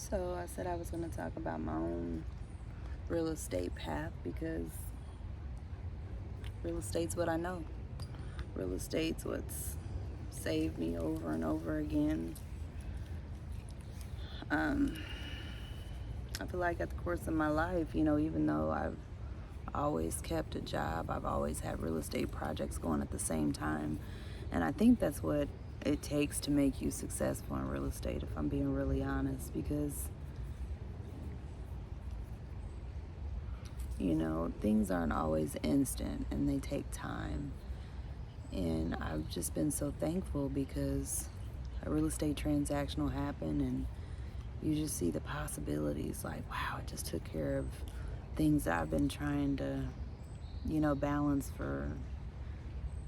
So I said I was going to talk about my own real estate path because real estate's what I know. Real estate's what's saved me over and over again. Um, I feel like at the course of my life, even though I've always kept a job, I've always had real estate projects going at the same time. And I think that's what it takes to make you successful in real estate, if I'm being really honest, because things aren't always instant and they take time. And I've just been so thankful because a real estate transaction will happen and you just see the possibilities. Like, wow, it just took care of things that I've been trying to, balance for,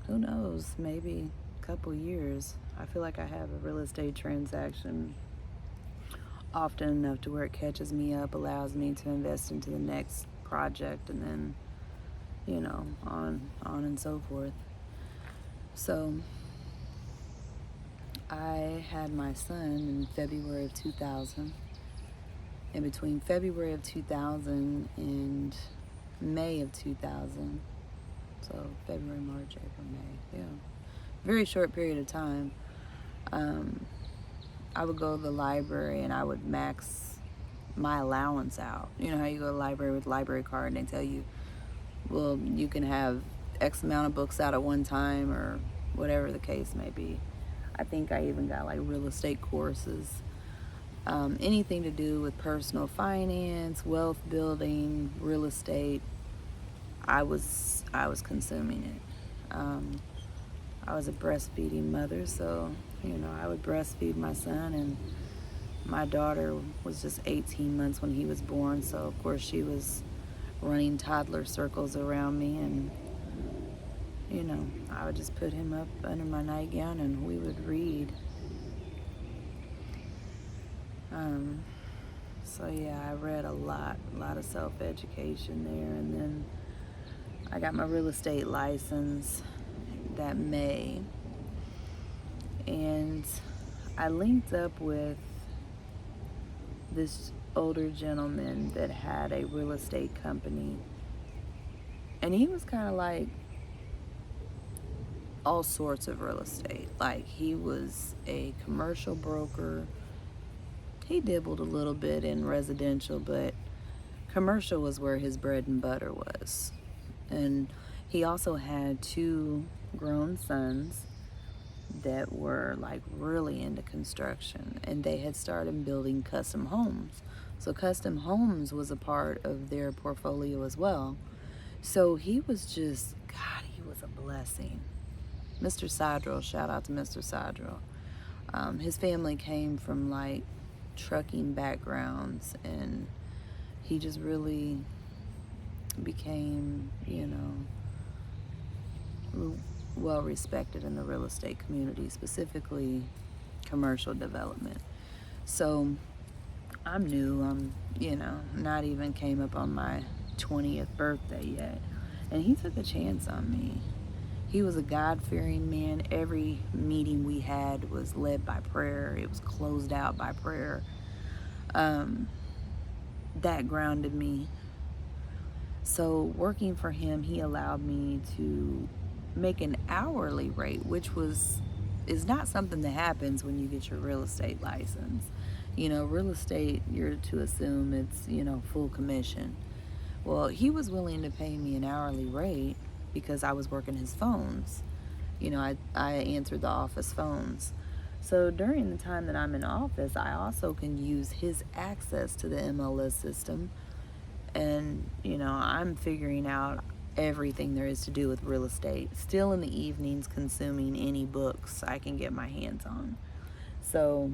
who knows, maybe a couple years. I feel like I have a real estate transaction often enough to where it catches me up, allows me to invest into the next project, and then, on and so forth. So I had my son in February of 2000. And between February of 2000 and May of 2000, so February, March, April, May, yeah, very short period of time, I would go to the library and I would max my allowance out. You know how you go to the library with a library card and they tell you, well, you can have X amount of books out at one time or whatever the case may be. I think I even got like real estate courses. Anything to do with personal finance, wealth building, real estate, I was consuming it. I was a breastfeeding mother, so I would breastfeed my son, and my daughter was just 18 months when he was born, so of course she was running toddler circles around me, and I would just put him up under my nightgown and we would read. So yeah, I read a lot of self-education there, and then I got my real estate license that May, and I linked up with this older gentleman that had a real estate company, and he was kind of like all sorts of real estate. Like, he was a commercial broker. He dabbled a little bit in residential, but commercial was where his bread and butter was. And he also had two grown sons that were like really into construction, and they had started building custom homes. So custom homes was a part of their portfolio as well. So he was just, God, he was a blessing. Mr. Sadrell, shout out to Mr. Sadrell. His family came from like trucking backgrounds, and he just really became, well respected in the real estate community, specifically commercial development. So I'm new. I'm, not even came up on my 20th birthday yet. And he took a chance on me. He was a God-fearing man. Every meeting we had was led by prayer. It was closed out by prayer. That grounded me. So working for him, he allowed me to make an hourly rate, which is not something that happens when you get your real estate license. Real estate, you're to assume it's, full commission. Well, he was willing to pay me an hourly rate because I was working his phones. I answered the office phones. So during the time that I'm in office, I also can use his access to the MLS system. And, I'm figuring out everything there is to do with real estate. Still in the evenings consuming any books I can get my hands on. So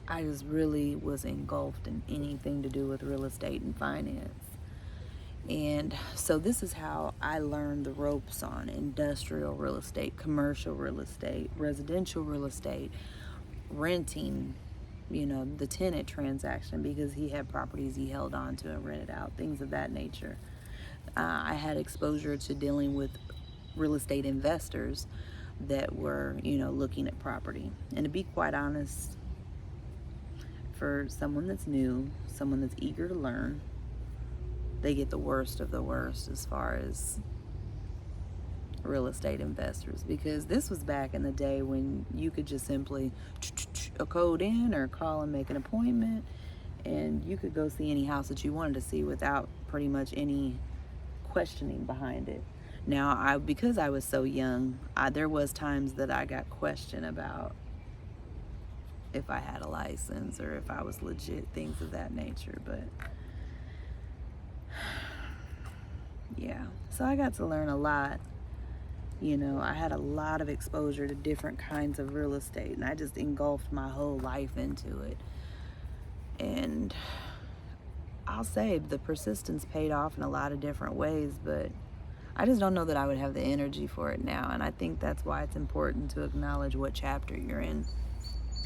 I just really was engulfed in anything to do with real estate and finance. And so this is how I learned the ropes on industrial real estate, commercial real estate, residential real estate, renting, the tenant transaction, because he had properties he held on to and rented out, things of that nature. I had exposure to dealing with real estate investors that were, looking at property. And to be quite honest, for someone that's new, someone that's eager to learn, they get the worst of the worst as far as real estate investors, because this was back in the day when you could just simply a code in or call and make an appointment, and you could go see any house that you wanted to see without pretty much any questioning behind it. Now, because I was so young, there was times that I got questioned about if I had a license or if I was legit, things of that nature. But yeah, so I got to learn a lot. You know, I had a lot of exposure to different kinds of real estate, and I just engulfed my whole life into it. And I'll say the persistence paid off in a lot of different ways, but I just don't know that I would have the energy for it now. And I think that's why it's important to acknowledge what chapter you're in,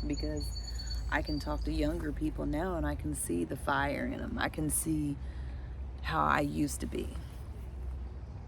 because I can talk to younger people now and I can see the fire in them. I can see how I used to be.